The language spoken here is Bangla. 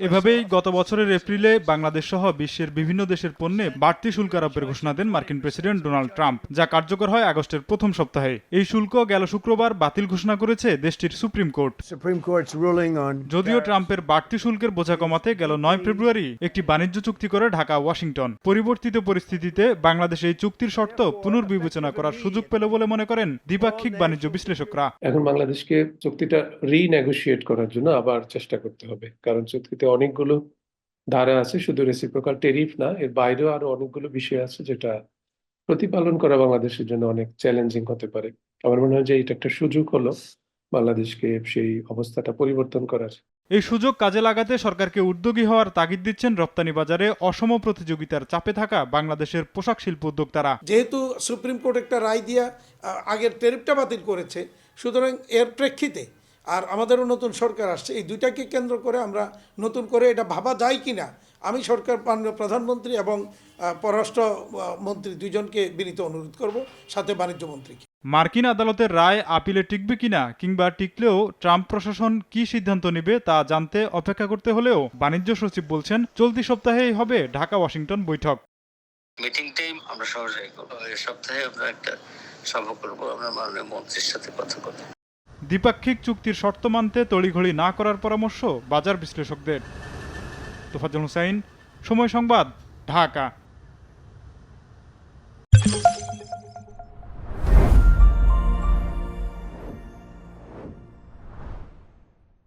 এভাবেই গত বছরের এপ্রিলে বাংলাদেশ সহ বিশ্বের বিভিন্ন দেশের পণ্যে বাড়তি শুল্ক আরোপের ঘোষণা দেন মার্কিন প্রেসিডেন্ট ডোনাল্ড ট্রাম্প, যা কার্যকর হয় আগস্টের প্রথম সপ্তাহে। এই শুল্ক গেল শুক্রবার বাতিল ঘোষণা করেছে দেশটির সুপ্রিম কোর্ট। যদিও ট্রাম্পের বাড়তি শুল্কের বোঝা কমাতে গেল 9 ফেব্রুয়ারি একটি বাণিজ্য চুক্তি করে ঢাকা ওয়াশিংটন। পরিবর্তিত পরিস্থিতিতে বাংলাদেশ এই চুক্তির শর্ত পুনর্বিবেচনা করার সুযোগ পেল বলে মনে করেন দ্বিপাক্ষিক বাণিজ্য বিশ্লেষকরা। এখন বাংলাদেশকে চুক্তিটা রিনেগোশিয়েট করার জন্য আবার চেষ্টা করতে হবে, কারণ চুক্তিতে অনেকগুলো ধারা আছে, শুধু রেসিপ্রোকাল ট্যারিফ না, এর বাইরেও আরো অনেকগুলো বিষয় আছে যেটা প্রতিপালন করা বাংলাদেশের জন্য অনেক চ্যালেঞ্জিং হতে পারে। আমার মনে হয় যে এটা একটা সুযোগ হলো বাংলাদেশকে সেই অবস্থাটা পরিবর্তন করার। এই সুযোগ কাজে লাগাতে সরকারকে উদ্যোগী হওয়ার তাগিদ দিচ্ছেন রপ্তানি বাজারে অসম প্রতিযোগিতার চাপে থাকা বাংলাদেশের পোশাক শিল্প উদ্যোক্তারা। যেহেতু সুপ্রিম কোর্ট একটা রায় দিয়া আগের ট্যারিফটা বাতিল করেছে, সুতরাং এর প্রেক্ষিতে আর আমাদেরও নতুন সরকার আসছে, এই দুইটাকে কেন্দ্র করে আমরা নতুন করে এটা ভাবা যায় কিনা আমি সরকার প্রধানমন্ত্রী এবং পররাষ্ট্র মন্ত্রী দুইজনকে বিনীত অনুরোধ করব, সাথে বাণিজ্য মন্ত্রীকে। মার্কিন আদালতের রায় আপিলে টিকবে কিনা, কিংবা টিকলেও ট্রাম্প প্রশাসন কি সিদ্ধান্ত নেবে তা জানতে অপেক্ষা করতে হলেও বাণিজ্য সচিব বলছেন চলতি সপ্তাহেই হবে ঢাকা ওয়াশিংটন বৈঠক। মিটিং টাইম আমরা সহজেই করব, এই সপ্তাহে আমরা একটা সভা করব, আমরা মাননীয় মন্ত্রীর সাথে কথা বলব। দ্বিপাক্ষিক চুক্তির শর্ত মানতে তড়িঘড়ি না করার পরামর্শ বাজার বিশ্লেষকদের। তোফাজ্জল হোসাইন, সময় সংবাদ, ঢাকা।